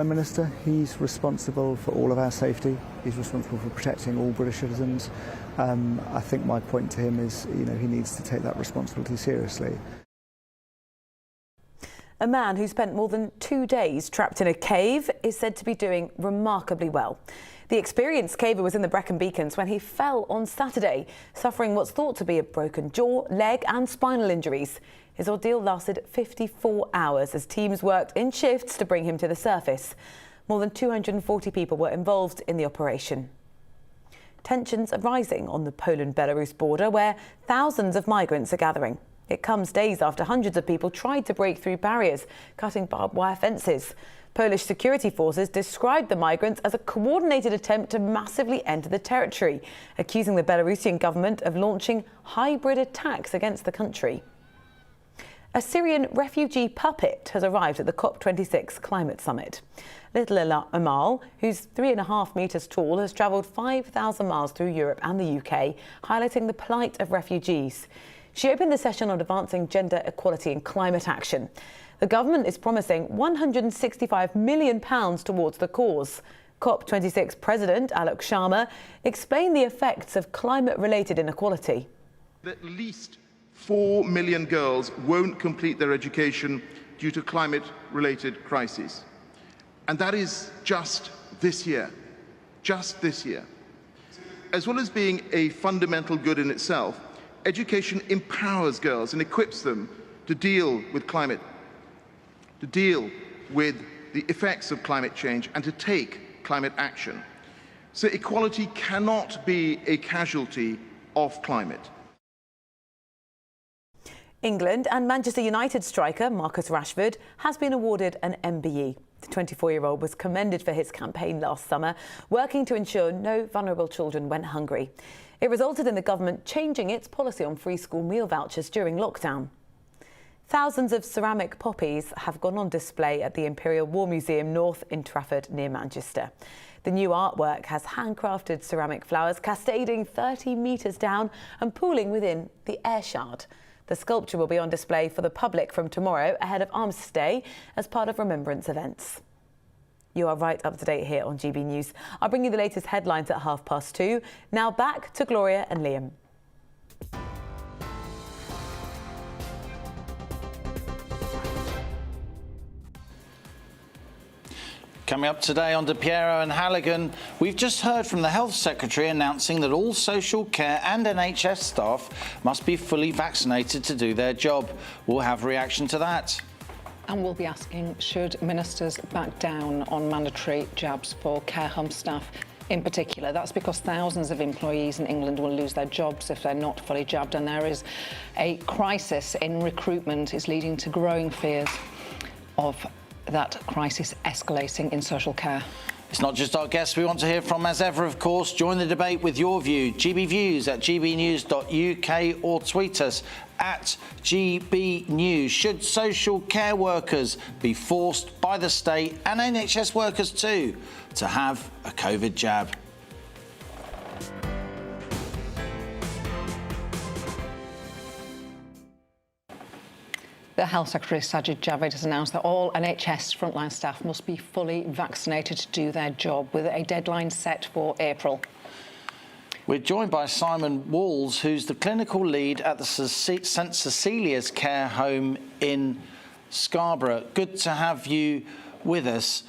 Prime Minister, he's responsible for all of our safety. He's responsible for protecting all British citizens. I think my point to him is, he needs to take that responsibility seriously. A man who spent more than 2 days trapped in a cave is said to be doing remarkably well. The experienced caver was in the Brecon Beacons when he fell on Saturday, suffering what's thought to be a broken jaw, leg and spinal injuries. His ordeal lasted 54 hours as teams worked in shifts to bring him to the surface. More than 240 people were involved in the operation. Tensions are rising on the Poland-Belarus border, where thousands of migrants are gathering. It comes days after hundreds of people tried to break through barriers, cutting barbed wire fences. Polish security forces described the migrants as a coordinated attempt to massively enter the territory, accusing the Belarusian government of launching hybrid attacks against the country. A Syrian refugee puppet has arrived at the COP26 climate summit. Little Amal, who's 3.5 metres tall, has travelled 5,000 miles through Europe and the UK, highlighting the plight of refugees. She opened the session on advancing gender equality and climate action. The government is promising £165 million towards the cause. COP26 President Alok Sharma explained the effects of climate-related inequality. At least 4 million girls won't complete their education due to climate-related crises. And that is just this year. Just this year. As well as being a fundamental good in itself, education empowers girls and equips them to deal with climate, to deal with the effects of climate change and to take climate action. So equality cannot be a casualty of climate. England and Manchester United striker Marcus Rashford has been awarded an MBE. The 24-year-old was commended for his campaign last summer, working to ensure no vulnerable children went hungry. It resulted in the government changing its policy on free school meal vouchers during lockdown. Thousands of ceramic poppies have gone on display at the Imperial War Museum North in Trafford near Manchester. The new artwork has handcrafted ceramic flowers cascading 30 metres down and pooling within the air shard. The sculpture will be on display for the public from tomorrow ahead of Armistice Day as part of remembrance events. You are right up to date here on GB News. I'll bring you the latest headlines at 2:30. Now back to Gloria and Liam. Coming up today on DePiero and Halligan, we've just heard from the Health Secretary announcing that all social care and NHS staff must be fully vaccinated to do their job. We'll have a reaction to that. And we'll be asking, should ministers back down on mandatory jabs for care home staff in particular? That's because thousands of employees in England will lose their jobs if they're not fully jabbed, and there is a crisis in recruitment. It's leading to growing fears of that crisis escalating in social care. It's not just our guests we want to hear from, as ever, of course. Join the debate with your view. GB Views at gbnews.uk or tweet us at GBNews. Should social care workers be forced by the state, and NHS workers too, to have a COVID jab? The Health Secretary Sajid Javid has announced that all NHS frontline staff must be fully vaccinated to do their job, with a deadline set for April. We're joined by Simon Walls, who's the clinical lead at the St Cecilia's Care Home in Scarborough. Good to have you with us.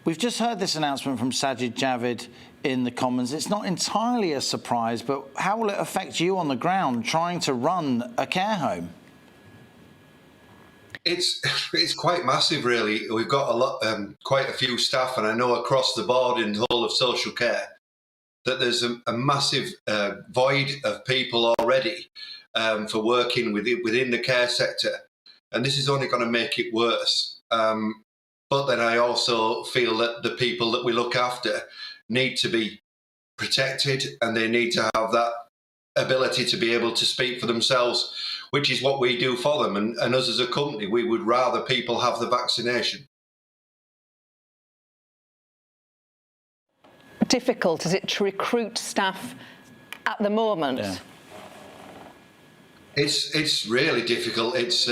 We've just heard this announcement from Sajid Javid in the Commons. It's not entirely a surprise, but how will it affect you on the ground trying to run a care home? It's quite massive, really. We've got quite a few staff, and I know across the board in the whole of social care that there's a massive void of people already for working within the care sector, and this is only going to make it worse. But then I also feel that the people that we look after need to be protected, and they need to have that ability to be able to speak for themselves, which is what we do for them. And us as a company, we would rather people have the vaccination. Difficult, is it, to recruit staff at the moment? Yeah. It's really difficult. It's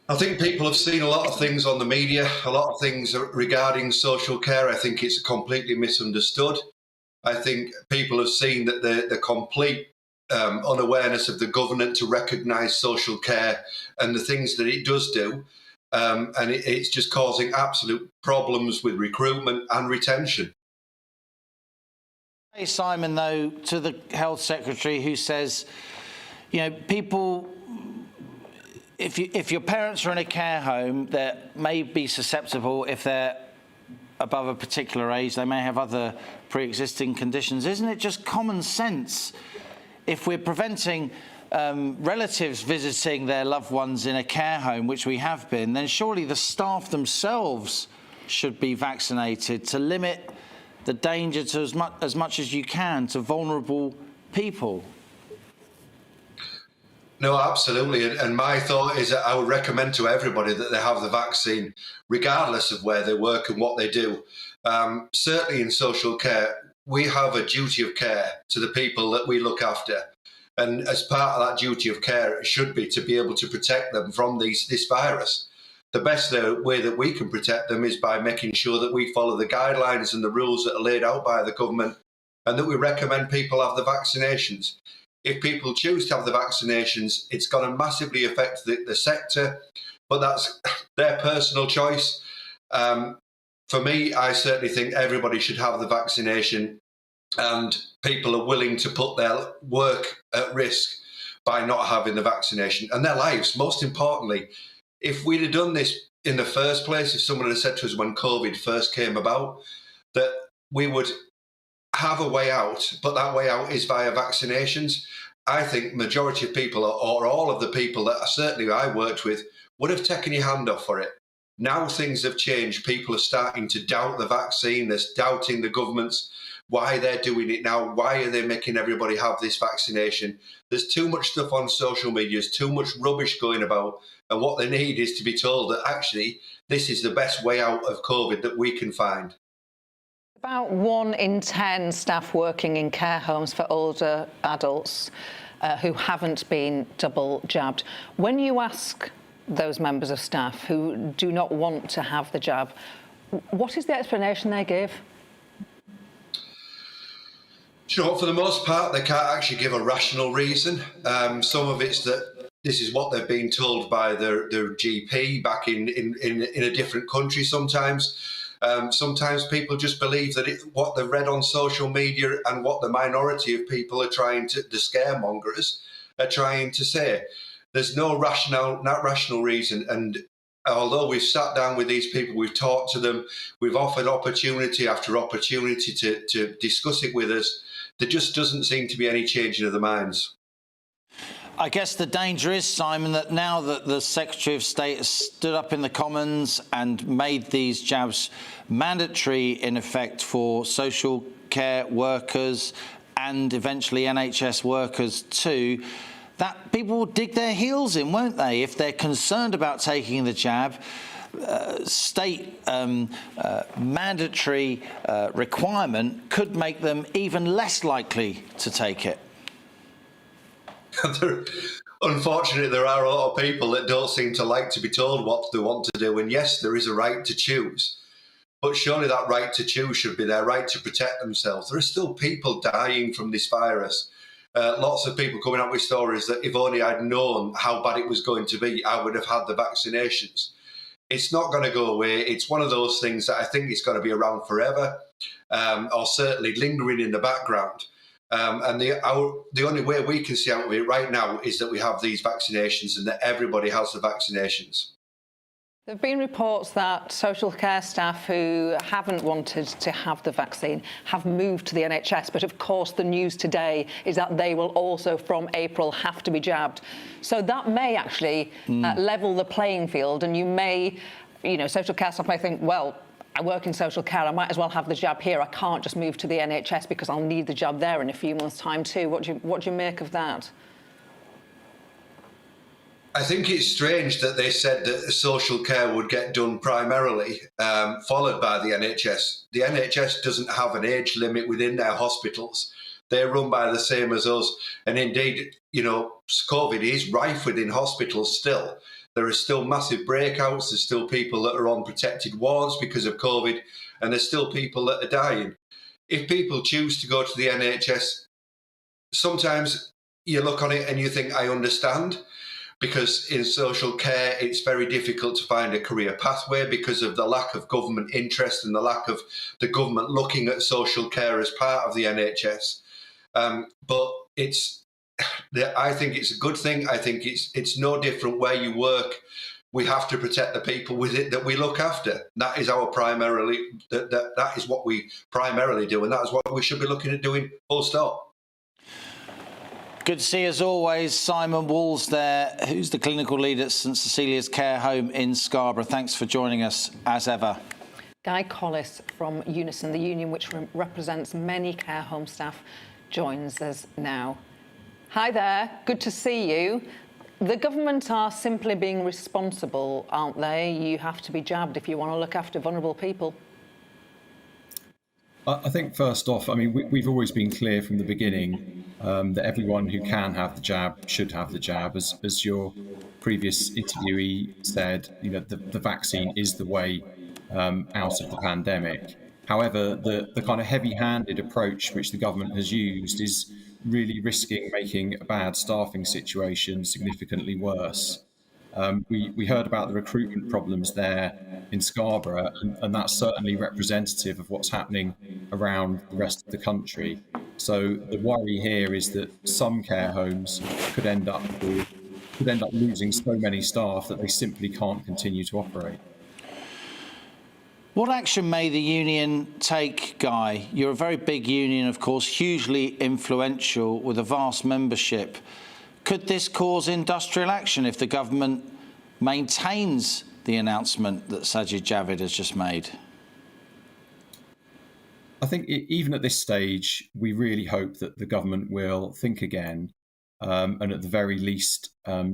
I think people have seen a lot of things on the media, a lot of things regarding social care. I think it's completely misunderstood. I think people have seen that the complete unawareness of the government to recognise social care and the things that it does do. And it's just causing absolute problems with recruitment and retention. Hey, Simon, though, to the Health Secretary who says, you know, people, if your parents are in a care home, they may be susceptible if they're above a particular age. They may have other pre-existing conditions. Isn't it just common sense, if we're preventing relatives visiting their loved ones in a care home, which we have been, then surely the staff themselves should be vaccinated to limit the danger to as much as you can to vulnerable people? No, absolutely. And my thought is that I would recommend to everybody that they have the vaccine, regardless of where they work and what they do. Certainly in social care, we have a duty of care to the people that we look after. And as part of that duty of care, it should be to be able to protect them from this virus. The best way that we can protect them is by making sure that we follow the guidelines and the rules that are laid out by the government, and that we recommend people have the vaccinations. If people choose to have the vaccinations, it's going to massively affect the sector, but that's their personal choice. For me, I certainly think everybody should have the vaccination, and people are willing to put their work at risk by not having the vaccination and their lives. Most importantly, if we'd have done this in the first place, if someone had said to us when COVID first came about that we would have a way out, but that way out is via vaccinations, I think majority of people, or all of the people that certainly I worked with, would have taken your hand off for it. Now things have changed. People are starting to doubt the vaccine. They're doubting the governments, why they're doing it now. Why are they making everybody have this vaccination? There's too much stuff on social media. There's too much rubbish going about. And what they need is to be told that actually this is the best way out of COVID that we can find. About 1 in 10 staff working in care homes for older adults who haven't been double jabbed. When you ask those members of staff who do not want to have the jab, what is the explanation they give? You know, for the most part, they can't actually give a rational reason. Some of it's that this is what they're being told by their GP back in a different country sometimes. Sometimes people just believe that what they've read on social media and what the minority of people are trying to, the scaremongers, are trying to say. There's no rational reason. And although we've sat down with these people, we've talked to them, we've offered opportunity after opportunity to discuss it with us, there just doesn't seem to be any changing of the minds. I guess the danger is, Simon, that now that the Secretary of State has stood up in the Commons and made these jabs mandatory in effect for social care workers and eventually NHS workers too, that people will dig their heels in, won't they? If they're concerned about taking the jab, state mandatory requirement could make them even less likely to take it. Unfortunately, there are a lot of people that don't seem to like to be told what they want to do. And yes, there is a right to choose. But surely that right to choose should be their right to protect themselves. There are still people dying from this virus. Lots of people coming up with stories that if only I'd known how bad it was going to be, I would have had the vaccinations. It's not going to go away. It's one of those things that I think is going to be around forever, or certainly lingering in the background. And the only way we can see out of it right now is that we have these vaccinations and that everybody has the vaccinations. There have been reports that social care staff who haven't wanted to have the vaccine have moved to the NHS, but of course the news today is that they will also from April have to be jabbed. So that may actually level the playing field, and you may, social care staff may think, well, I work in social care, I might as well have the jab here. I can't just move to the NHS because I'll need the jab there in a few months' time too. What do you make of that? I think it's strange that they said that social care would get done primarily, followed by the NHS. The NHS doesn't have an age limit within their hospitals. They're run by the same as us. And indeed, COVID is rife within hospitals still. There are still massive breakouts. There's still people that are on protected wards because of COVID, and there's still people that are dying. If people choose to go to the NHS, sometimes you look on it and you think, I understand, because in social care, it's very difficult to find a career pathway because of the lack of government interest and the lack of the government looking at social care as part of the NHS. But I think it's a good thing. I think it's no different where you work. We have to protect the people with it that we look after. That is our that is what we primarily do, and that is what we should be looking at doing, full stop. Good to see, as always, Simon Walls there, who's the clinical lead at St Cecilia's Care Home in Scarborough. Thanks for joining us, as ever. Guy Collis from Unison, the union which represents many care home staff, joins us now. Hi there, good to see you. The government are simply being responsible, aren't they? You have to be jabbed if you want to look after vulnerable people. I think first off, I mean, we've always been clear from the beginning that everyone who can have the jab should have the jab. As your previous interviewee said, you know, the vaccine is the way out of the pandemic. However, the kind of heavy-handed approach which the government has used is really risking making a bad staffing situation significantly worse. We heard about the recruitment problems there in Scarborough, and that's certainly representative of what's happening around the rest of the country. So the worry here is that some care homes could end up losing so many staff that they simply can't continue to operate. What action may the union take, Guy? You're a very big union, of course, hugely influential with a vast membership. Could this cause industrial action if the government maintains the announcement that Sajid Javid has just made? I think even at this stage, we really hope that the government will think again and at the very least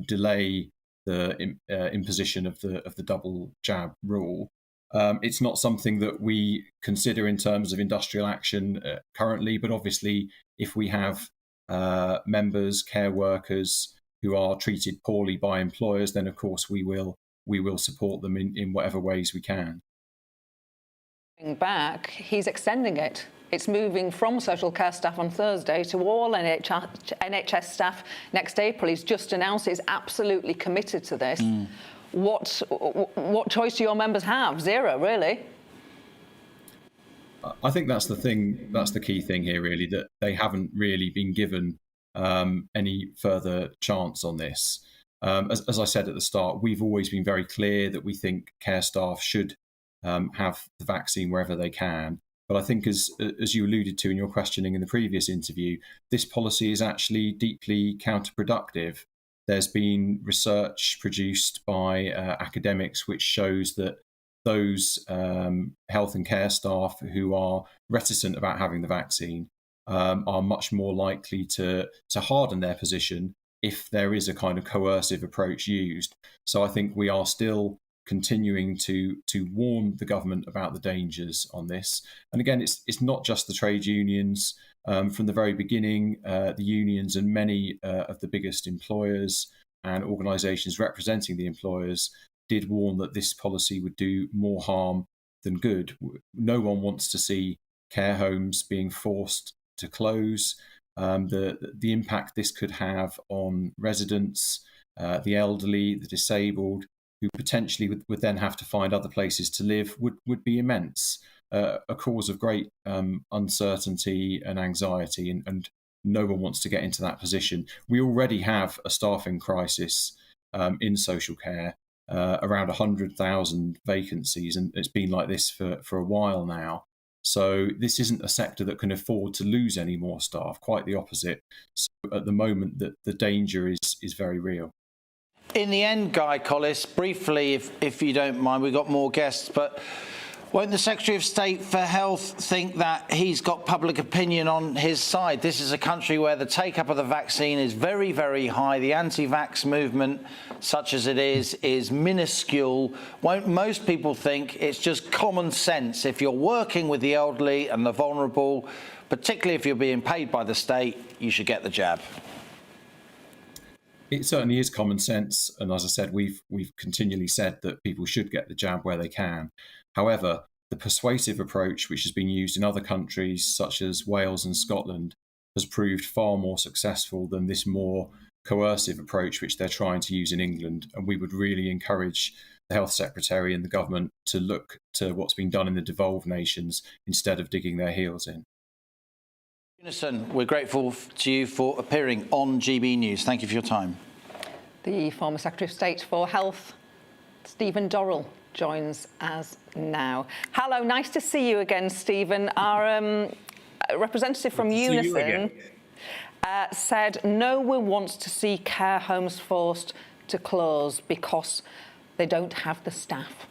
delay the imposition of the double jab rule. It's not something that we consider in terms of industrial action currently, but obviously if we have members, care workers who are treated poorly by employers, then of course we will support them in whatever ways we can. Back, he's extending it. It's moving from social care staff on Thursday to all NHS staff next April. He's just announced he's absolutely committed to this. What choice do your members have? Zero, really. I think that's the thing. That's the key thing here, really, that they haven't really been given any further chance on this. As I said at the start, we've always been very clear that we think care staff should have the vaccine wherever they can. But I think, as you alluded to in your questioning in the previous interview, this policy is actually deeply counterproductive. There's been research produced by academics which shows that those health and care staff who are reticent about having the vaccine are much more likely to harden their position if there is a kind of coercive approach used. So I think we are still continuing to warn the government about the dangers on this. And again, it's not just the trade unions. From the very beginning, the unions and many of the biggest employers and organisations representing the employers did warn that this policy would do more harm than good. No one wants to see care homes being forced to close. The impact this could have on residents, the elderly, the disabled, who potentially would then have to find other places to live, would be immense. A cause of great uncertainty and anxiety, and no one wants to get into that position. We already have a staffing crisis in social care, around 100,000 vacancies, and it's been like this for a while now. So this isn't a sector that can afford to lose any more staff, quite the opposite. So at the moment, the danger is very real. In the end, Guy Collis, briefly, if you don't mind, we've got more guests, but won't the Secretary of State for Health think that he's got public opinion on his side? This is a country where the take-up of the vaccine is very, very high. The anti-vax movement, such as it is minuscule. Won't most people think it's just common sense? If you're working with the elderly and the vulnerable, particularly if you're being paid by the state, you should get the jab. It certainly is common sense, and as I said, we've continually said that people should get the jab where they can. However, the persuasive approach, which has been used in other countries such as Wales and Scotland, has proved far more successful than this more coercive approach which they're trying to use in England. And we would really encourage the Health Secretary and the government to look to what's been done in the devolved nations instead of digging their heels in. Unison, we're grateful to you for appearing on GB News. Thank you for your time. The former Secretary of State for Health, Stephen Dorrell, joins us now. Hello, nice to see you again, Stephen. Our representative from Unison said no one wants to see care homes forced to close because they don't have the staff.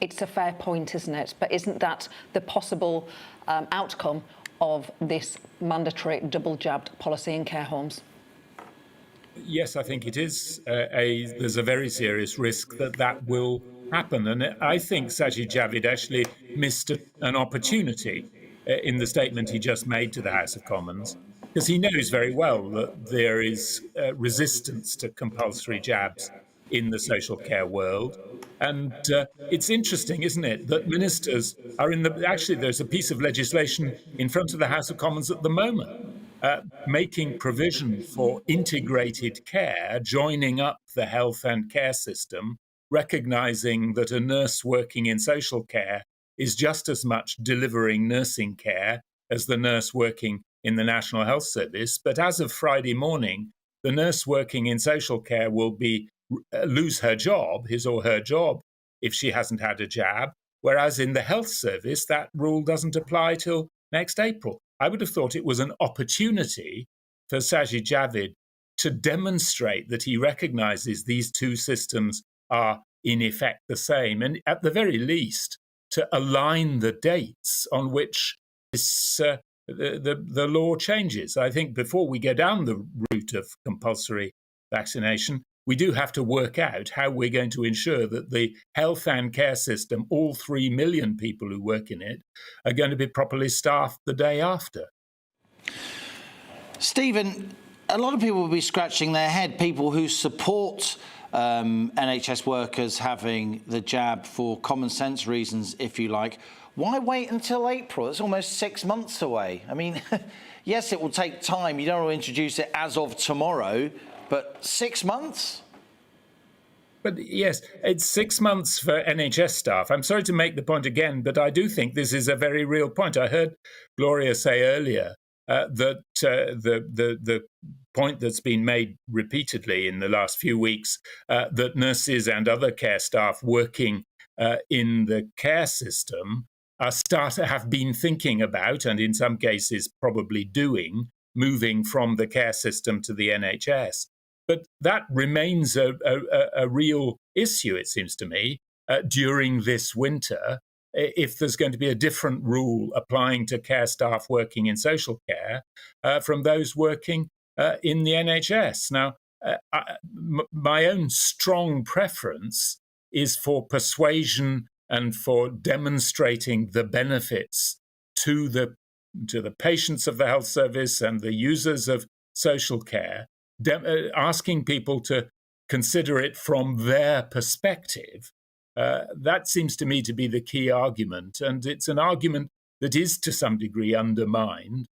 It's a fair point, isn't it? But isn't that the possible outcome of this mandatory double-jabbed policy in care homes? Yes, I think it is. There's a very serious risk that will happen. And I think Sajid Javid actually missed an opportunity in the statement he just made to the House of Commons, because he knows very well that there is resistance to compulsory jabs in the social care world. And it's interesting, isn't it, that ministers are actually there's a piece of legislation in front of the House of Commons at the moment making provision for integrated care, joining up the health and care system, recognising that a nurse working in social care is just as much delivering nursing care as the nurse working in the National Health Service. But as of Friday morning, the nurse working in social care will lose her job, his or her job, if she hasn't had a jab, whereas in the health service, that rule doesn't apply till next April. I would have thought it was an opportunity for Sajid Javid to demonstrate that he recognises these two systems are in effect the same, and at the very least, to align the dates on which the law changes. I think before we go down the route of compulsory vaccination, we do have to work out how we're going to ensure that the health and care system, all 3 million people who work in it, are going to be properly staffed the day after. Stephen, a lot of people will be scratching their head, people who support NHS workers having the jab for common sense reasons, if you like. Why wait until April? It's almost 6 months away. I mean, yes, it will take time. You don't want to introduce it as of tomorrow, but 6 months? But yes, it's 6 months for NHS staff. I'm sorry to make the point again, but I do think this is a very real point. I heard Gloria say earlier that the point that's been made repeatedly in the last few weeks, that nurses and other care staff working in the care system have been thinking about, and in some cases probably doing, moving from the care system to the NHS. But that remains a real issue, it seems to me, during this winter, if there's going to be a different rule applying to care staff working in social care from those working in the NHS. Now, my own strong preference is for persuasion and for demonstrating the benefits to the patients of the health service and the users of social care, asking people to consider it from their perspective. That seems to me to be the key argument, and it's an argument that is to some degree undermined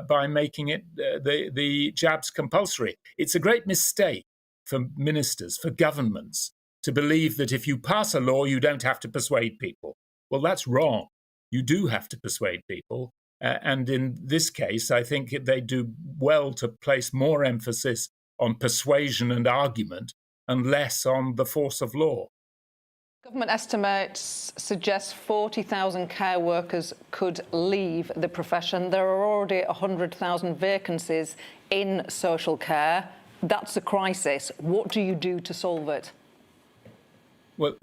by making it the jabs compulsory. It's a great mistake for ministers, for governments, to believe that if you pass a law, you don't have to persuade people. Well, that's wrong. You do have to persuade people. And in this case, I think they do well to place more emphasis on persuasion and argument and less on the force of law. Government estimates suggest 40,000 care workers could leave the profession. There are already 100,000 vacancies in social care. That's a crisis. What do you do to solve it? Well,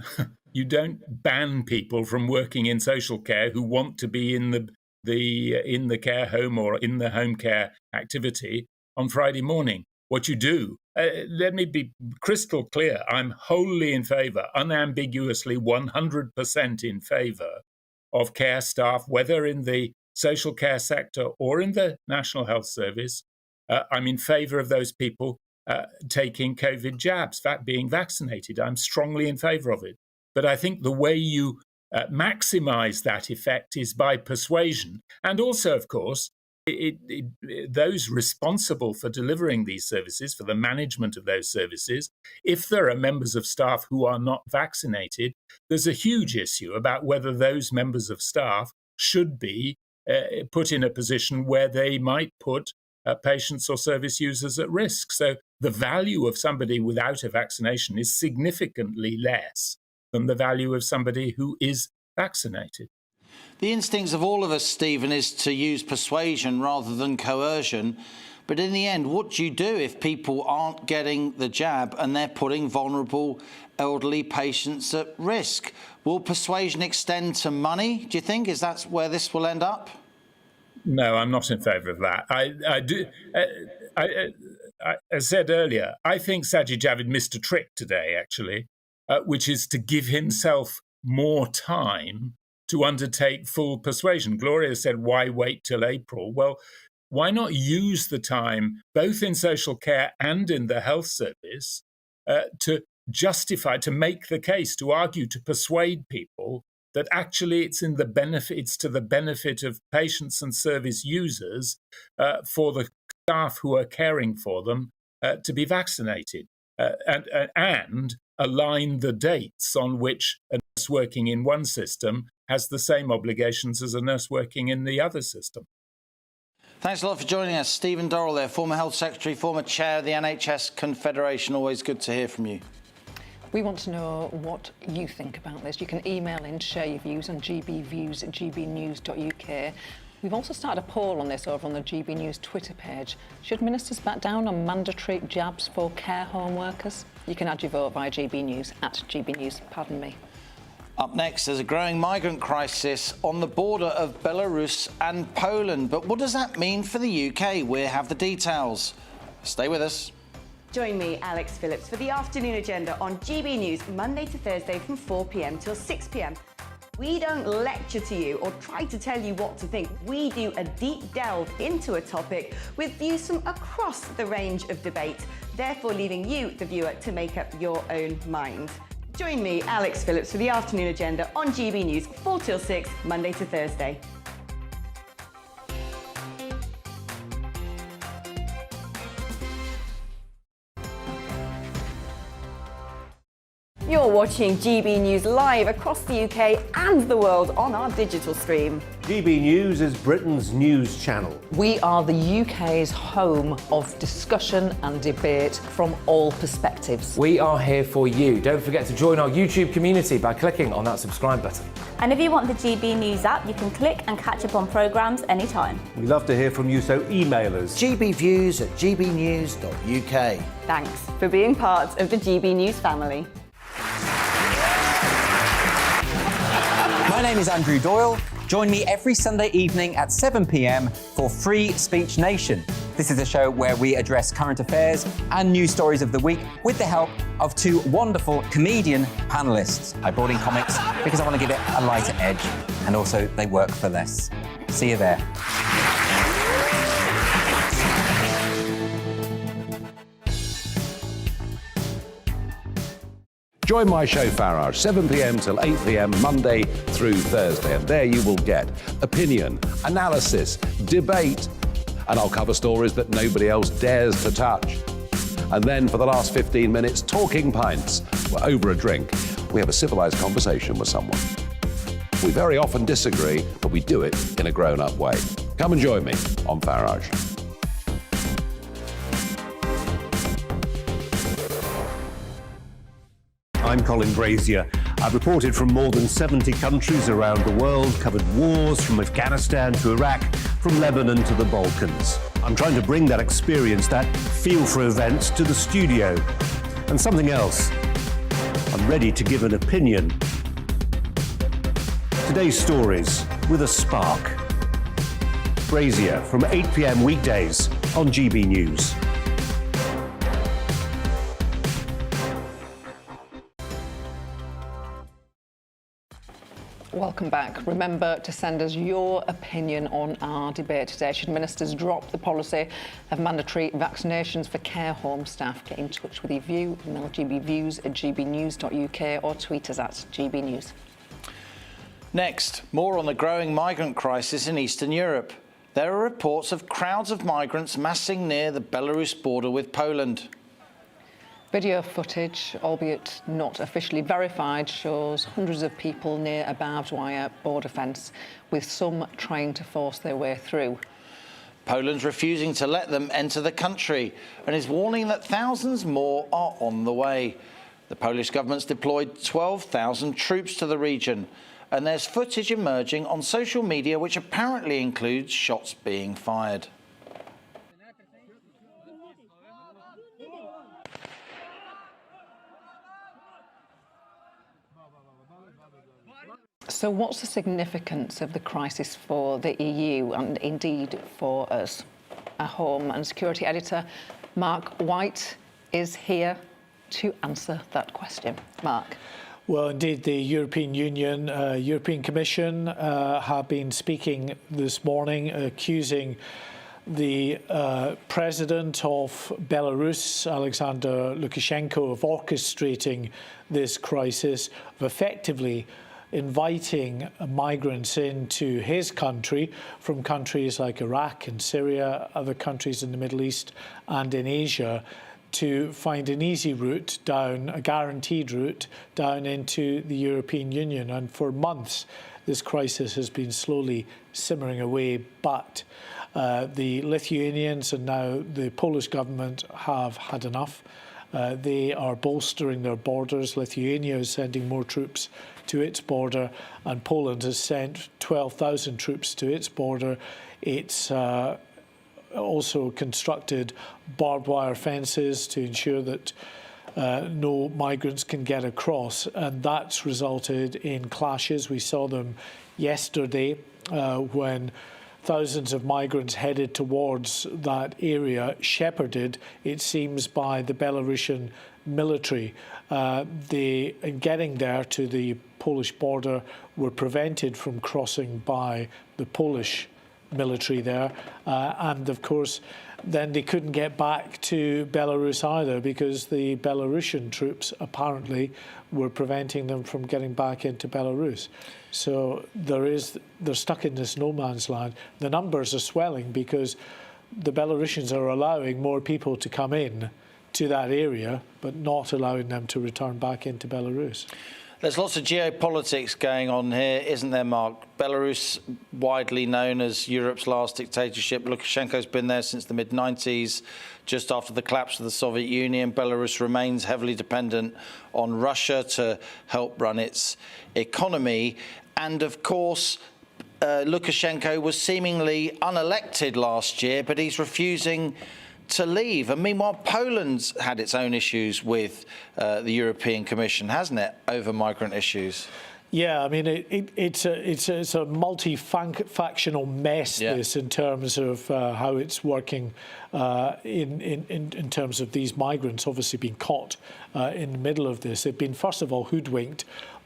you don't ban people from working in social care who want to be in the care home or in the home care activity on Friday morning. What you do, let me be crystal clear, I'm wholly in favour, unambiguously 100% in favour of care staff, whether in the social care sector or in the National Health Service. I'm in favour of those people taking COVID jabs, being vaccinated. I'm strongly in favour of it. But I think the way you maximise that effect is by persuasion. And also, of course, those responsible for delivering these services, for the management of those services, if there are members of staff who are not vaccinated, there's a huge issue about whether those members of staff should be put in a position where they might put patients or service users at risk. So the value of somebody without a vaccination is significantly less than the value of somebody who is vaccinated. The instincts of all of us, Stephen, is to use persuasion rather than coercion. But in the end, what do you do if people aren't getting the jab and they're putting vulnerable elderly patients at risk? Will persuasion extend to money, do you think? Is that where this will end up? No, I'm not in favour of that. I said earlier, I think Sajid Javid missed a trick today, actually, which is to give himself more time to undertake full persuasion. Gloria said, why wait till April? Well, why not use the time, both in social care and in the health service, to justify, to make the case, to argue, to persuade people that actually it's to the benefit of patients and service users for the staff who are caring for them to be vaccinated, and align the dates on which a nurse working in one system has the same obligations as a nurse working in the other system. Thanks a lot for joining us. Stephen Dorrell there, former Health Secretary, former Chair of the NHS Confederation. Always good to hear from you. We want to know what you think about this. You can email in, share your views on gbviews@gbnews.uk. We've also started a poll on this over on the GB News Twitter page. Should ministers back down on mandatory jabs for care home workers? You can add your vote via GB News @GBNews. Pardon me. Up next, there's a growing migrant crisis on the border of Belarus and Poland. But what does that mean for the UK? We have the details. Stay with us. Join me, Alex Phillips, for the afternoon agenda on GB News, Monday to Thursday from 4 p.m. till 6 p.m. We don't lecture to you or try to tell you what to think. We do a deep delve into a topic with views from across the range of debate, therefore leaving you, the viewer, to make up your own mind. Join me, Alex Phillips, for the afternoon agenda on GB News, 4 till 6, Monday to Thursday. You're watching GB News live across the UK and the world on our digital stream. GB News is Britain's news channel. We are the UK's home of discussion and debate from all perspectives. We are here for you. Don't forget to join our YouTube community by clicking on that subscribe button. And if you want the GB News app, you can click and catch up on programmes anytime. We love to hear from you, so email us. gbviews@gbnews.uk. Thanks for being part of the GB News family. My name is Andrew Doyle. Join me every Sunday evening at 7 p.m. for Free Speech Nation. This is a show where we address current affairs and news stories of the week with the help of two wonderful comedian panellists. I brought in comics because I want to give it a lighter edge, and also they work for less. See you there. Join my show Farage, 7 p.m. till 8 p.m. Monday through Thursday, and there you will get opinion, analysis, debate, and I'll cover stories that nobody else dares to touch. And then for the last 15 minutes, talking pints. We're over a drink. We have a civilised conversation with someone. We very often disagree, but we do it in a grown-up way. Come and join me on Farage. I'm Colin Brazier. I've reported from more than 70 countries around the world, covered wars from Afghanistan to Iraq, from Lebanon to the Balkans. I'm trying to bring that experience, that feel for events, to the studio. And something else, I'm ready to give an opinion. Today's stories with a spark. Brazier from 8 p.m. weekdays on GB News. Welcome back. Remember to send us your opinion on our debate today. Should ministers drop the policy of mandatory vaccinations for care home staff? Get in touch with your view. Email gbviews@gbnews.uk or tweet us at GBNews. Next, more on the growing migrant crisis in Eastern Europe. There are reports of crowds of migrants massing near the Belarus border with Poland. Video footage, albeit not officially verified, shows hundreds of people near a barbed wire border fence, with some trying to force their way through. Poland's refusing to let them enter the country and is warning that thousands more are on the way. The Polish government's deployed 12,000 troops to the region, and there's footage emerging on social media which apparently includes shots being fired. So what's the significance of the crisis for the EU and indeed for us? Our Home and Security Editor, Mark White, is here to answer that question. Mark. Well, indeed, the European Union, European Commission have been speaking this morning, accusing the president of Belarus, Alexander Lukashenko, of orchestrating this crisis, of effectively inviting migrants into his country from countries like Iraq and Syria, other countries in the Middle East and in Asia, to find an easy route down, a guaranteed route down into the European Union. And for months, this crisis has been slowly simmering away, but the Lithuanians and now the Polish government have had enough. They are bolstering their borders. Lithuania is sending more troops to its border, and Poland has sent 12,000 troops to its border. It's also constructed barbed wire fences to ensure that no migrants can get across, and that's resulted in clashes. We saw them yesterday when thousands of migrants headed towards that area, shepherded, it seems, by the Belarusian military. In getting there to the Polish border, were prevented from crossing by the Polish military there, and of course then they couldn't get back to Belarus either, because the Belarusian troops apparently were preventing them from getting back into Belarus. So they're stuck in this no man's land. The numbers are swelling because the Belarusians are allowing more people to come in to that area, but not allowing them to return back into Belarus. There's lots of geopolitics going on here, isn't there, Mark? Belarus, widely known as Europe's last dictatorship. Lukashenko's been there since the mid-90s, just after the collapse of the Soviet Union. Belarus remains heavily dependent on Russia to help run its economy. And, of course, Lukashenko was seemingly unelected last year, but he's refusing to leave. And meanwhile, Poland's had its own issues with the European Commission, hasn't it, over migrant issues? Yeah, I mean, it's a multi-factional mess, this, in terms of how it's working in terms of these migrants obviously being caught in the middle of this. They've been, first of all, hoodwinked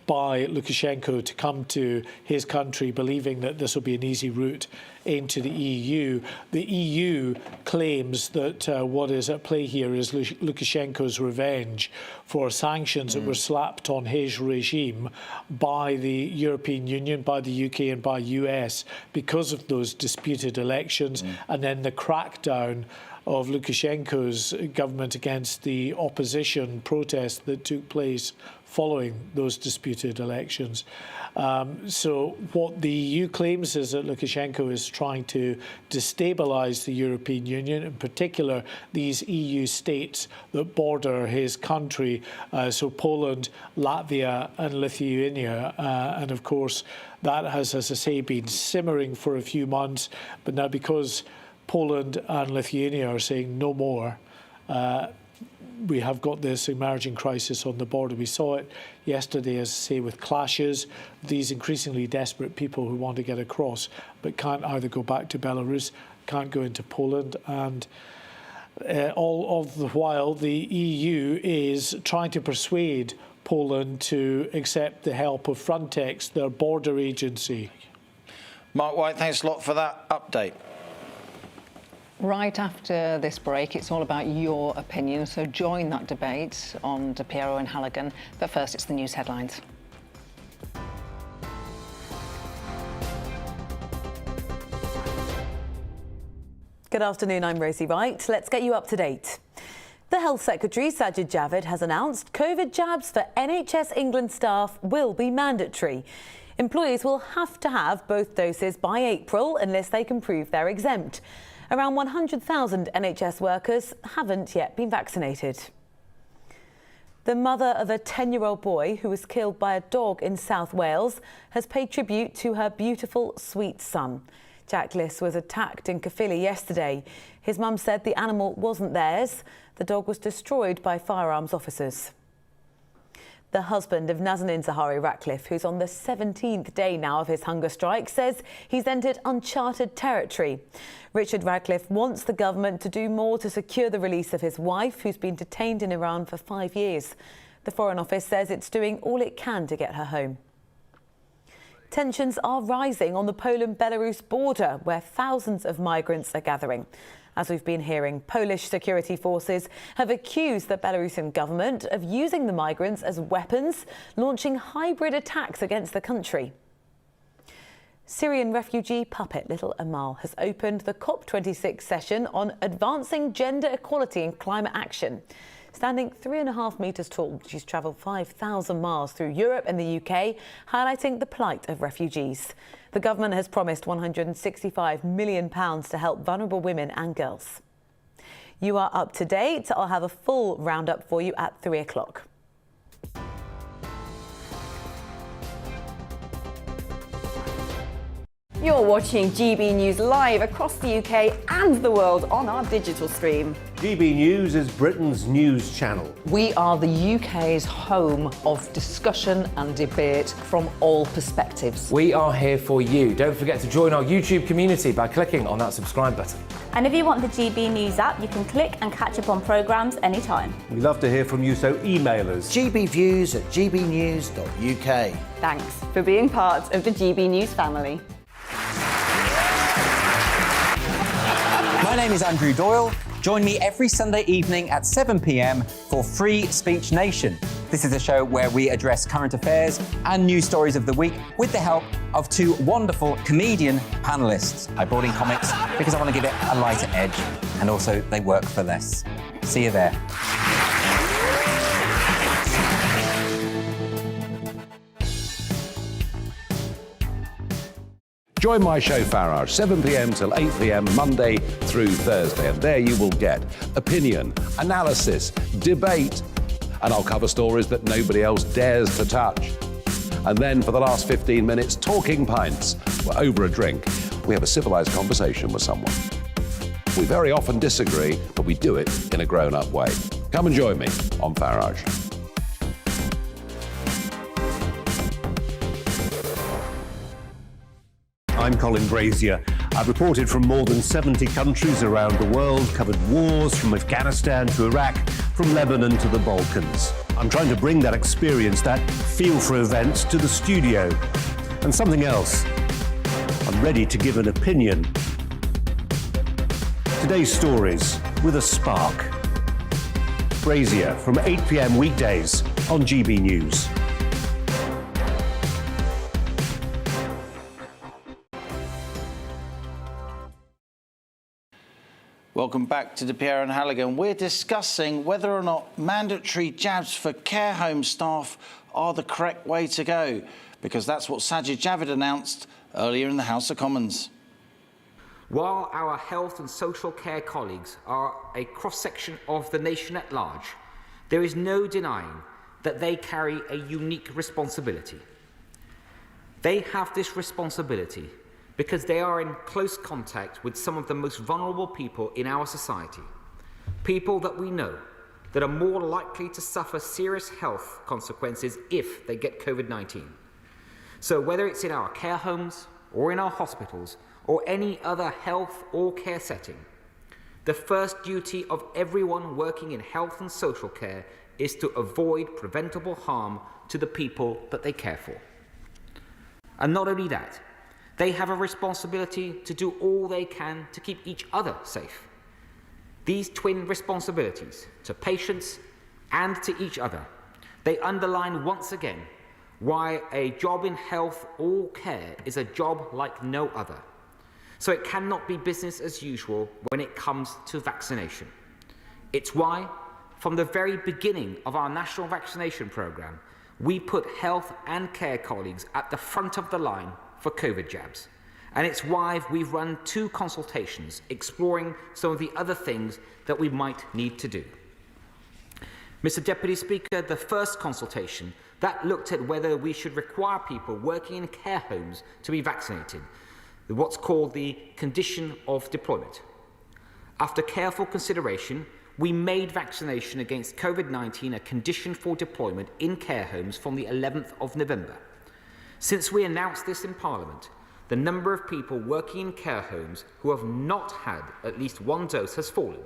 by Lukashenko to come to his country, believing that this will be an easy route into the EU. The EU claims that what is at play here is Lukashenko's revenge for sanctions that were slapped on his regime by the European Union, by the UK and by US because of those disputed elections, and then the crackdown of Lukashenko's government against the opposition protests that took place following those disputed elections. So what the EU claims is that Lukashenko is trying to destabilise the European Union, in particular these EU states that border his country, so Poland, Latvia and Lithuania. And of course, that has, as I say, been simmering for a few months, but now because Poland and Lithuania are saying no more, we have got this emerging crisis on the border. We saw it yesterday, as I say, with clashes, these increasingly desperate people who want to get across but can't either go back to Belarus, can't go into Poland, and all of the while the EU is trying to persuade Poland to accept the help of Frontex, their border agency. Mark White, thanks a lot for that update. Right after this break, it's all about your opinion, so join that debate on DePiero and Halligan. But first, it's the news headlines. Good afternoon, I'm Rosie Wright. Let's get you up to date. The Health Secretary, Sajid Javid, has announced COVID jabs for NHS England staff will be mandatory. Employees will have to have both doses by April unless they can prove they're exempt. Around 100,000 NHS workers haven't yet been vaccinated. The mother of a 10-year-old boy who was killed by a dog in South Wales has paid tribute to her beautiful, sweet son. Jack Liss was attacked in Caerphilly yesterday. His mum said the animal wasn't theirs. The dog was destroyed by firearms officers. The husband of Nazanin Zahawi Ratcliffe, who's on the 17th day now of his hunger strike, says he's entered uncharted territory. Richard Ratcliffe wants the government to do more to secure the release of his wife, who's been detained in Iran for 5 years. The Foreign Office says it's doing all it can to get her home. Tensions are rising on the Poland-Belarus border, where thousands of migrants are gathering. As we've been hearing, Polish security forces have accused the Belarusian government of using the migrants as weapons, launching hybrid attacks against the country. Syrian refugee puppet Little Amal has opened the COP26 session on advancing gender equality and climate action. Standing 3.5 metres tall, she's travelled 5,000 miles through Europe and the UK, highlighting the plight of refugees. The government has promised £165 million to help vulnerable women and girls. You are up to date. I'll have a full roundup for you at 3 o'clock. You're watching GB News live across the UK and the world on our digital stream. GB News is Britain's news channel. We are the UK's home of discussion and debate from all perspectives. We are here for you. Don't forget to join our YouTube community by clicking on that subscribe button. And if you want the GB News app, you can click and catch up on programmes anytime. We love to hear from you, so email us. gbviews@gbnews.uk. Thanks for being part of the GB News family. My name is Andrew Doyle. Join me every Sunday evening at 7 p.m. for Free Speech Nation. This is a show where we address current affairs and news stories of the week with the help of two wonderful comedian panellists. I brought in comics because I want to give it a lighter edge, and also they work for less. See you there. Join my show Farage, 7 p.m. till 8 p.m. Monday through Thursday. And there you will get opinion, analysis, debate, and I'll cover stories that nobody else dares to touch. And then for the last 15 minutes, talking pints. We're over a drink. We have a civilised conversation with someone. We very often disagree, but we do it in a grown-up way. Come and join me on Farage. I'm Colin Brazier. I've reported from more than 70 countries around the world, covered wars from Afghanistan to Iraq, from Lebanon to the Balkans. I'm trying to bring that experience, that feel for events, to the studio. And something else. I'm ready to give an opinion. Today's stories with a spark. Brazier from 8 p.m. weekdays on GB News. Welcome back to DePiero and Halligan. We're discussing whether or not mandatory jabs for care home staff are the correct way to go, because that's what Sajid Javid announced earlier in the House of Commons. While our health and social care colleagues are a cross-section of the nation at large, there is no denying that they carry a unique responsibility. They have this responsibility because they are in close contact with some of the most vulnerable people in our society. People that we know that are more likely to suffer serious health consequences if they get COVID-19. So whether it's in our care homes or in our hospitals or any other health or care setting, the first duty of everyone working in health and social care is to avoid preventable harm to the people that they care for. And not only that, they have a responsibility to do all they can to keep each other safe. These twin responsibilities to patients and to each other, they underline once again why a job in health or care is a job like no other. So it cannot be business as usual when it comes to vaccination. It's why, from the very beginning of our national vaccination programme, we put health and care colleagues at the front of the line for COVID jabs. And it's why we've run 2 consultations exploring some of the other things that we might need to do. Mr. Deputy Speaker, the first consultation, that looked at whether we should require people working in care homes to be vaccinated, what's called the condition of deployment. After careful consideration, we made vaccination against COVID-19 a condition for deployment in care homes from the 11th of November. Since we announced this in Parliament, the number of people working in care homes who have not had at least 1 dose has fallen,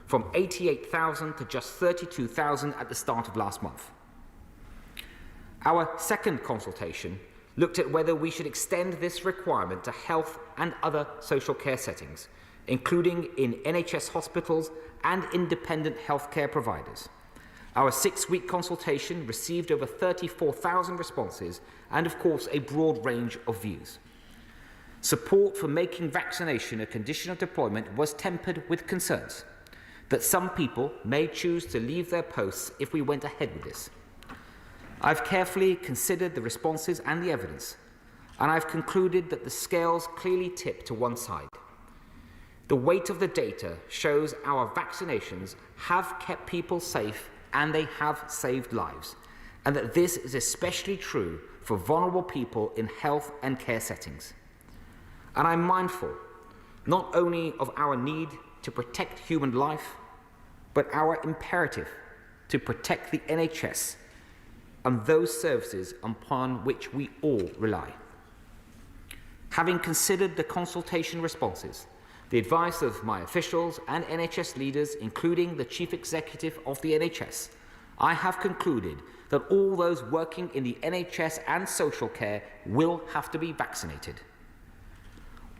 from 88,000 to just 32,000 at the start of last month. Our second consultation looked at whether we should extend this requirement to health and other social care settings, including in NHS hospitals and independent healthcare providers. Our 6-week consultation received over 34,000 responses and, of course, a broad range of views. Support for making vaccination a condition of deployment was tempered with concerns that some people may choose to leave their posts if we went ahead with this. I've carefully considered the responses and the evidence, and I've concluded that the scales clearly tip to one side. The weight of the data shows our vaccinations have kept people safe and they have saved lives, and that this is especially true for vulnerable people in health and care settings. And I'm mindful not only of our need to protect human life, but our imperative to protect the NHS and those services upon which we all rely. Having considered the consultation responses, the advice of my officials and NHS leaders, including the Chief Executive of the NHS, I have concluded that all those working in the NHS and social care will have to be vaccinated.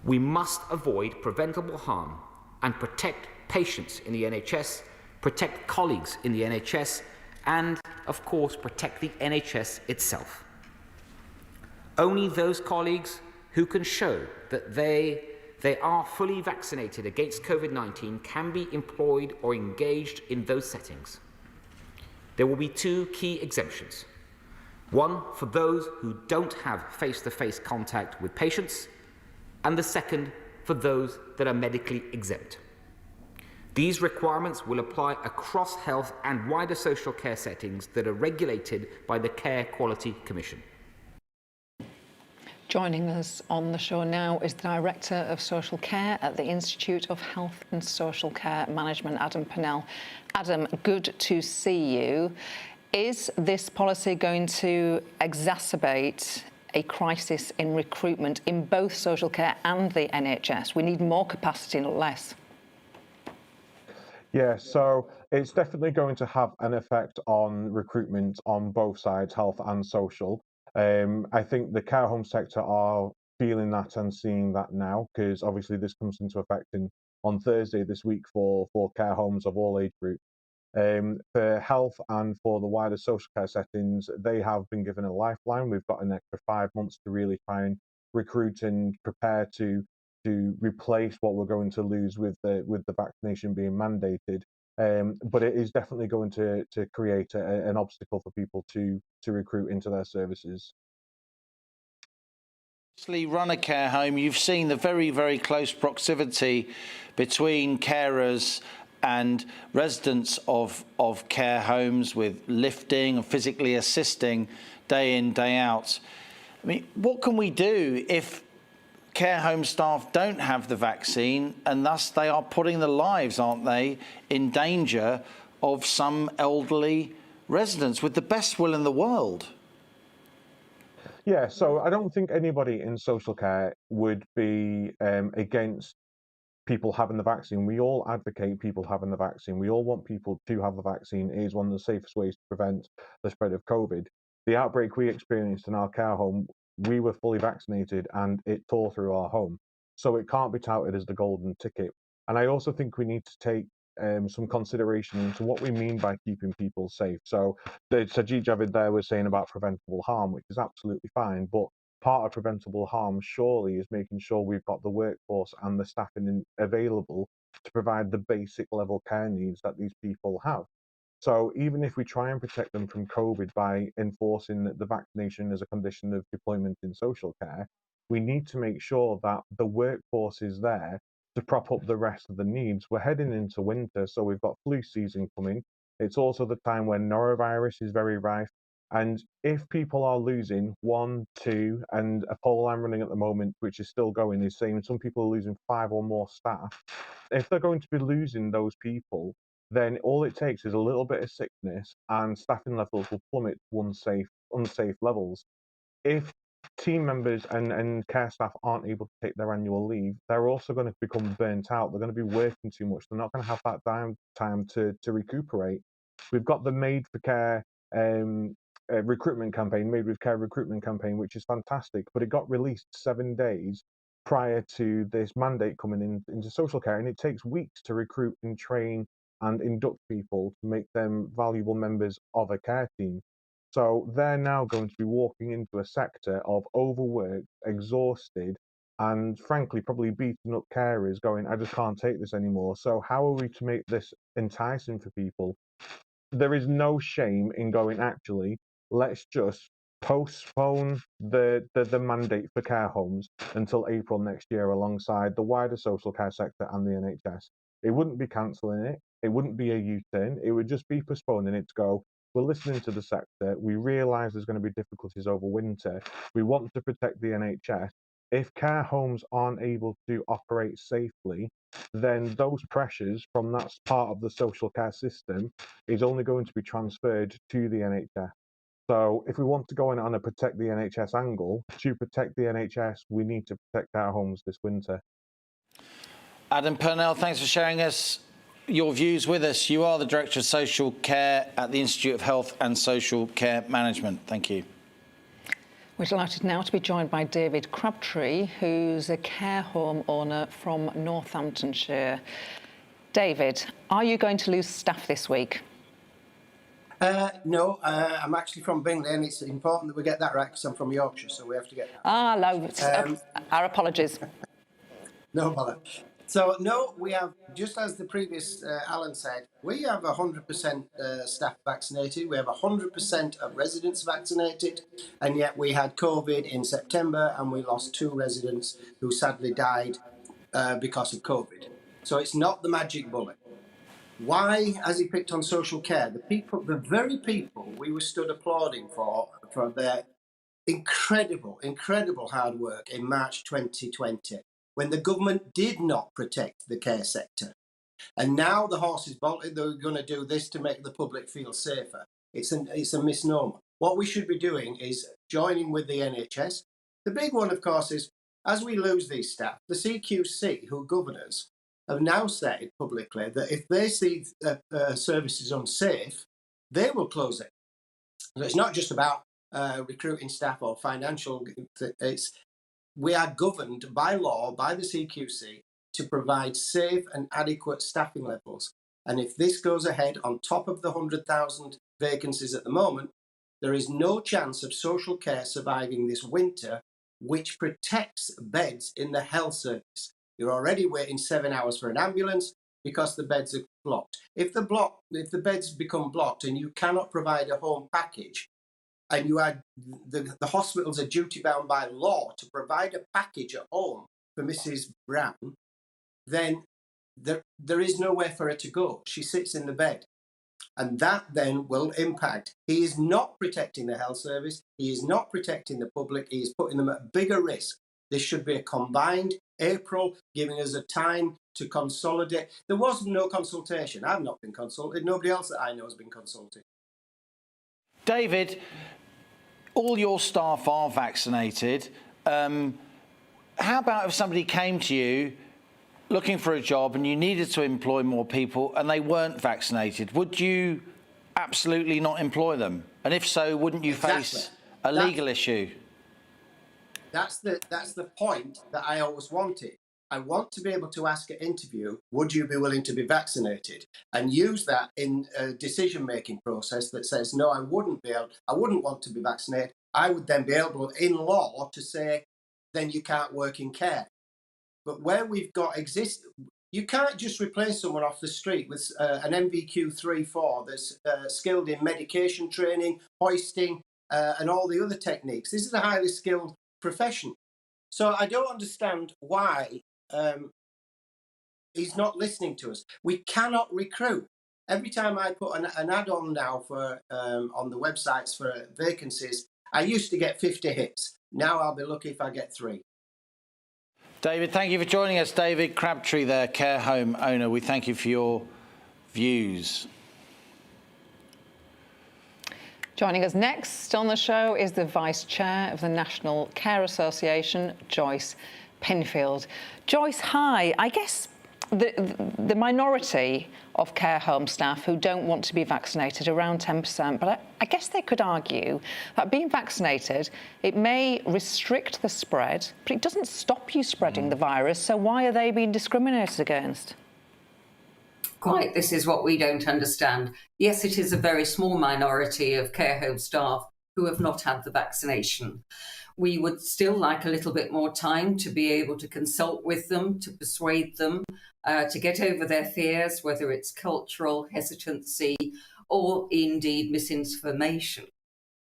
We must avoid preventable harm and protect patients in the NHS, protect colleagues in the NHS, and, of course, protect the NHS itself. Only those colleagues who can show that they are fully vaccinated against COVID-19 can be employed or engaged in those settings. There will be 2 key exemptions. One for those who don't have face-to-face contact with patients, and the second for those that are medically exempt. These requirements will apply across health and wider social care settings that are regulated by the Care Quality Commission. Joining us on the show now is the Director of Social Care at the Institute of Health and Social Care Management, Adam Pannell. Adam, good to see you. Is this policy going to exacerbate a crisis in recruitment in both social care and the NHS? We need more capacity, not less. Yeah, so it's definitely going to have an effect on recruitment on both sides, health and social. I think the care home sector are feeling that and seeing that now, because obviously this comes into effect on Thursday this week for care homes of all age groups. For health and for the wider social care settings, they have been given a lifeline. We've got an extra 5 months to really try and recruit and prepare to replace what we're going to lose with the vaccination being mandated. But it is definitely going to create an obstacle for people to recruit into their services. Run a care home, you've seen the very, very close proximity between carers and residents of care homes, with lifting and physically assisting day in, day out. I mean, what can we do if care home staff don't have the vaccine, and thus they are putting the lives, aren't they, in danger of some elderly residents with the best will in the world? Yeah, so I don't think anybody in social care would be against people having the vaccine. We all advocate people having the vaccine. We all want people to have the vaccine. It is one of the safest ways to prevent the spread of COVID. The outbreak we experienced in our care home, we were fully vaccinated and it tore through our home. So it can't be touted as the golden ticket. And I also think we need to take some consideration into what we mean by keeping people safe. So Sajid Javid there was saying about preventable harm, which is absolutely fine, but part of preventable harm surely is making sure we've got the workforce and the staffing available to provide the basic level care needs that these people have. So even if we try and protect them from COVID by enforcing the vaccination as a condition of deployment in social care, we need to make sure that the workforce is there to prop up the rest of the needs. We're heading into winter, so we've got flu season coming. It's also the time when norovirus is very rife. And if people are losing 1, 2, and a poll I'm running at the moment, which is still going, is saying some people are losing 5 or more staff, if they're going to be losing those people, then all it takes is a little bit of sickness and staffing levels will plummet to unsafe levels. If team members and care staff aren't able to take their annual leave, they're also going to become burnt out. They're going to be working too much. They're not going to have that time to recuperate. We've got the Made for Care recruitment campaign, Made with Care recruitment campaign, which is fantastic, but it got released 7 days prior to this mandate coming into social care, and it takes weeks to recruit and train and induct people to make them valuable members of a care team. So they're now going to be walking into a sector of overworked, exhausted, and frankly, probably beaten up carers going, I just can't take this anymore. So how are we to make this enticing for people? There is no shame in going, actually, let's just postpone the mandate for care homes until April next year alongside the wider social care sector and the NHS. It wouldn't be cancelling it. It wouldn't be a U-turn. It would just be postponing it to go, we're listening to the sector. We realise there's going to be difficulties over winter. We want to protect the NHS. If care homes aren't able to operate safely, then those pressures from that part of the social care system is only going to be transferred to the NHS. So if we want to go in on a protect the NHS angle, to protect the NHS, we need to protect our homes this winter. Adam Pannell, thanks for sharing your views with us. You are the Director of Social Care at the Institute of Health and Social Care Management. Thank you. We're delighted now to be joined by David Crabtree, who's a care home owner from Northamptonshire. David, are you going to lose staff this week? No, I'm actually from Bingley, and it's important that we get that right because I'm from Yorkshire, so we have to get that. No, our apologies. No bother. So, no, we have, just as the previous Alan said, we have 100% staff vaccinated. We have 100% of residents vaccinated. And yet we had COVID in September and we lost 2 residents who sadly died because of COVID. So it's not the magic bullet. Why has he picked on social care? The very people we were stood applauding for their incredible hard work in March 2020. When the government did not protect the care sector. And now the horse is bolted, they're going to do this to make the public feel safer. It's a misnomer. What we should be doing is joining with the NHS. The big one, of course, is as we lose these staff, the CQC, who govern us, have now said publicly that if they see services unsafe, they will close it. So it's not just about recruiting staff or financial, we are governed by law, by the CQC, to provide safe and adequate staffing levels. And if this goes ahead on top of the 100,000 vacancies at the moment, there is no chance of social care surviving this winter, which protects beds in the health service. You're already waiting 7 hours for an ambulance because the beds are blocked. If the beds become blocked and you cannot provide a home package, and you are the hospitals are duty bound by law to provide a package at home for Mrs. Brown, then there is nowhere for her to go. She sits in the bed. And that then will impact. He is not protecting the health service. He is not protecting the public. He is putting them at bigger risk. This should be a combined April, giving us a time to consolidate. There was no consultation. I've not been consulted. Nobody else that I know has been consulted. David, all your staff are vaccinated. How about if somebody came to you looking for a job and you needed to employ more people and they weren't vaccinated, would you absolutely not employ them? And if so, wouldn't you face a legal issue? That's the point that I always wanted. I want to be able to ask an interview, would you be willing to be vaccinated? And use that in a decision-making process that says, no, I wouldn't want to be vaccinated. I would then be able, in law, to say, then you can't work in care. But where we've got you can't just replace someone off the street with an MVQ 3-4 that's skilled in medication training, hoisting, and all the other techniques. This is a highly skilled profession. So I don't understand why he's not listening to us. We cannot recruit. Every time I put an ad on now for on the websites for vacancies, I used to get 50 hits. Now I'll be lucky if I get 3. David, thank you for joining us. David Crabtree there, care home owner. We thank you for your views. Joining us next on the show is the Vice Chair of the National Care Association, Joyce Pinfield. Joyce, hi. I guess the minority of care home staff who don't want to be vaccinated, around 10%, but I guess they could argue that being vaccinated, it may restrict the spread, but it doesn't stop you spreading the virus, so why are they being discriminated against? Quite, this is what we don't understand. Yes, it is a very small minority of care home staff who have not had the vaccination. We would still like a little bit more time to be able to consult with them, to persuade them, to get over their fears, whether it's cultural hesitancy or indeed misinformation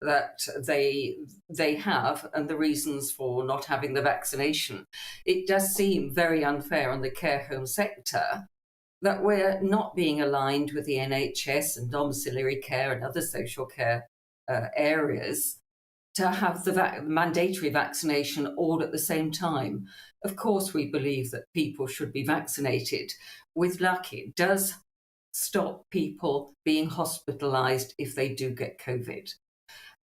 that they have and the reasons for not having the vaccination. It does seem very unfair on the care home sector that we're not being aligned with the NHS and domiciliary care and other social care areas to have the mandatory vaccination all at the same time. Of course, we believe that people should be vaccinated. With luck, it does stop people being hospitalised if they do get COVID.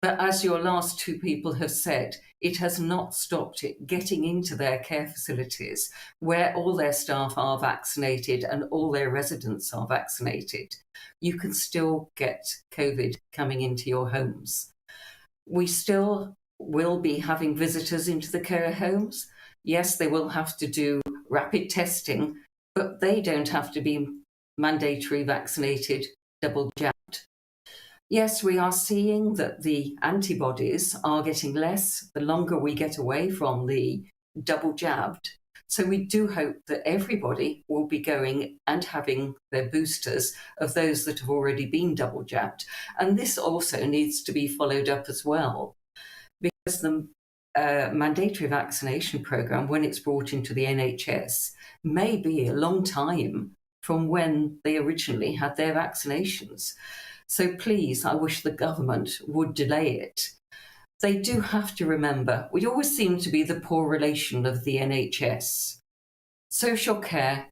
But as your last 2 people have said, it has not stopped it getting into their care facilities where all their staff are vaccinated and all their residents are vaccinated. You can still get COVID coming into your homes. We still will be having visitors into the care homes. Yes, they will have to do rapid testing, but they don't have to be mandatory vaccinated, double jabbed. Yes, we are seeing that the antibodies are getting less the longer we get away from the double jabbed. So we do hope that everybody will be going and having their boosters of those that have already been double jabbed. And this also needs to be followed up as well, because the mandatory vaccination programme, when it's brought into the NHS, may be a long time from when they originally had their vaccinations. So please, I wish the government would delay it. They do have to remember, we always seem to be the poor relation of the NHS. Social care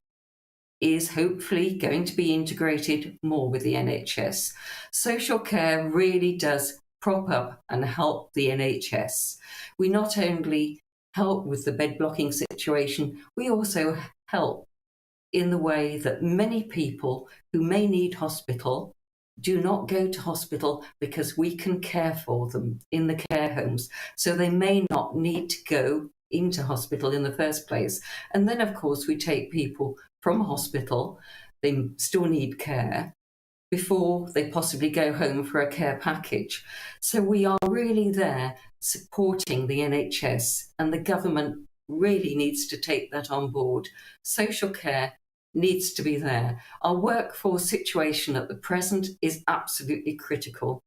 is hopefully going to be integrated more with the NHS. Social care really does prop up and help the NHS. We not only help with the bed blocking situation, we also help in the way that many people who may need hospital do not go to hospital because we can care for them in the care homes. So they may not need to go into hospital in the first place. And then, of course, we take people from hospital, they still need care, before they possibly go home for a care package. So we are really there supporting the NHS, and the government really needs to take that on board. Social care needs to be there. Our workforce situation at the present is absolutely critical.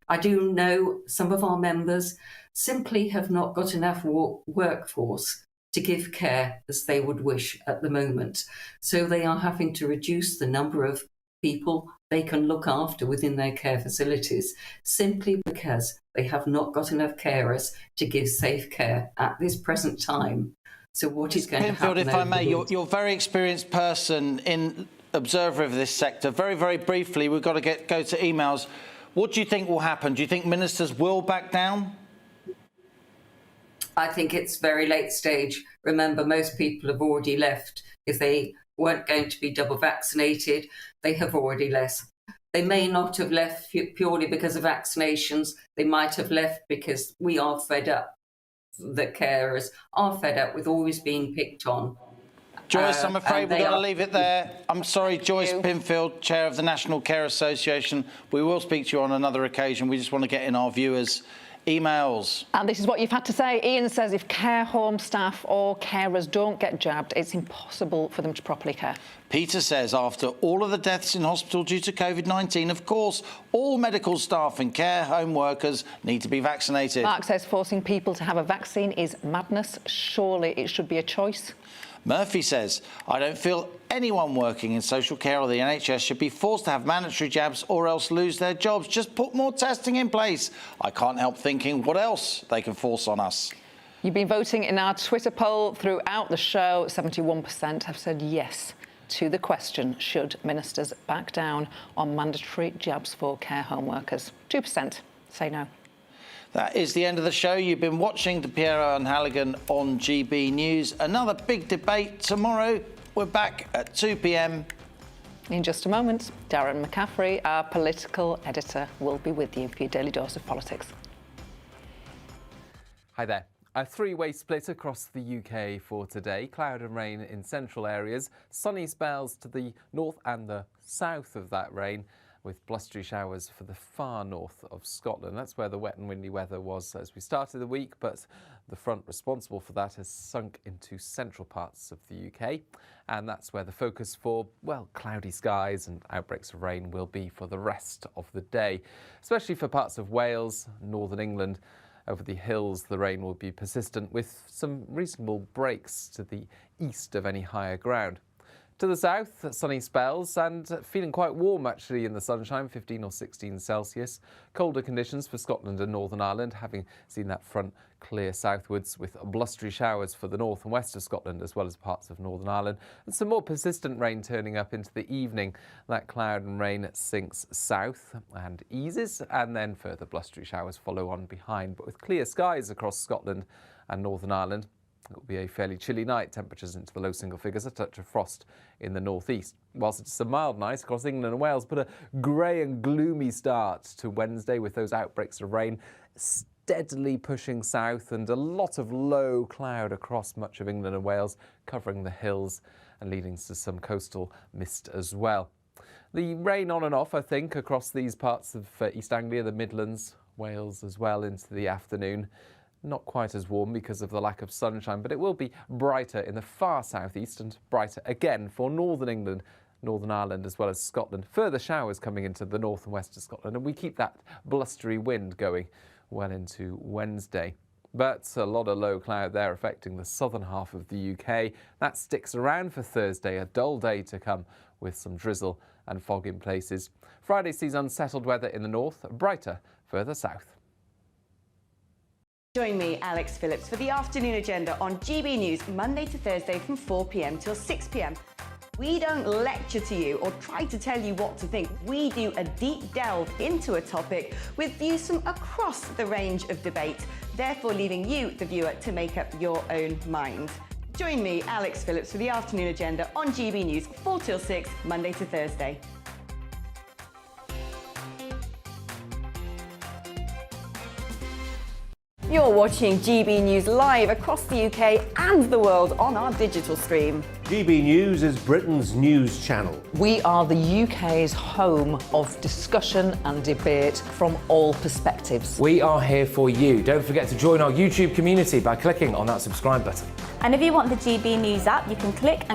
I do know some of our members simply have not got enough workforce to give care as they would wish at the moment. So they are having to reduce the number of people they can look after within their care facilities, simply because they have not got enough carers to give safe care at this present time. So what is going to happen? Pinfield, if I may, you're a very experienced person in observer of this sector. Very, very briefly, we've got to go to emails. What do you think will happen? Do you think ministers will back down? I think it's very late stage. Remember, most people have already left If they weren't going to be double vaccinated, they have already left. They may not have left purely because of vaccinations. They might have left because we are fed up. The carers are fed up with always being picked on. Joyce, I'm afraid we're going to leave it there. I'm sorry, Joyce Pinfield, Chair of the National Care Association. We will speak to you on another occasion. We just want to get in our viewers' emails. And this is what you've had to say. Ian says if care home staff or carers don't get jabbed, it's impossible for them to properly care. Peter says after all of the deaths in hospital due to COVID-19, of course, all medical staff and care home workers need to be vaccinated. Mark says forcing people to have a vaccine is madness. Surely it should be a choice. Murphy says, I don't feel anyone working in social care or the NHS should be forced to have mandatory jabs or else lose their jobs. Just put more testing in place. I can't help thinking what else they can force on us. You've been voting in our Twitter poll throughout the show. 71% have said yes to the question, should ministers back down on mandatory jabs for care home workers? 2% say no. That is the end of the show. You've been watching DePiero and Halligan on GB News. Another big debate tomorrow. We're back at 2 p.m. In just a moment, Darren McCaffrey, our political editor, will be with you for your daily dose of politics. Hi there. A three-way split across the UK for today. Cloud and rain in central areas, sunny spells to the north and the south of that rain, with blustery showers for the far north of Scotland. That's where the wet and windy weather was as we started the week, but the front responsible for that has sunk into central parts of the UK, and that's where the focus for, well, cloudy skies and outbreaks of rain will be for the rest of the day, especially for parts of Wales, northern England. Over the hills, the rain will be persistent with some reasonable breaks to the east of any higher ground. To the south, sunny spells and feeling quite warm actually in the sunshine, 15 or 16 Celsius. Colder conditions for Scotland and Northern Ireland, having seen that front clear southwards with blustery showers for the north and west of Scotland as well as parts of Northern Ireland. And some more persistent rain turning up into the evening. That cloud and rain sinks south and eases, and then further blustery showers follow on behind. But with clear skies across Scotland and Northern Ireland, it will be a fairly chilly night, temperatures into the low single figures, a touch of frost in the northeast. Whilst it's a mild night across England and Wales, but a grey and gloomy start to Wednesday with those outbreaks of rain steadily pushing south and a lot of low cloud across much of England and Wales, covering the hills and leading to some coastal mist as well. The rain on and off, I think, across these parts of East Anglia, the Midlands, Wales as well into the afternoon. Not quite as warm because of the lack of sunshine, but it will be brighter in the far southeast and brighter again for northern England, Northern Ireland as well as Scotland. Further showers coming into the north and west of Scotland, and we keep that blustery wind going well into Wednesday. But a lot of low cloud there affecting the southern half of the UK. That sticks around for Thursday, a dull day to come with some drizzle and fog in places. Friday sees unsettled weather in the north, brighter further south. Join me, Alex Phillips, for the afternoon agenda on GB News, Monday to Thursday from 4 p.m. till 6 p.m. We don't lecture to you or try to tell you what to think. We do a deep delve into a topic with views from across the range of debate, therefore leaving you, the viewer, to make up your own mind. Join me, Alex Phillips, for the afternoon agenda on GB News, 4 till 6, Monday to Thursday. You're watching GB News live across the UK and the world on our digital stream. GB News is Britain's news channel. We are the UK's home of discussion and debate from all perspectives. We are here for you. Don't forget to join our YouTube community by clicking on that subscribe button. And if you want the GB News app, you can click and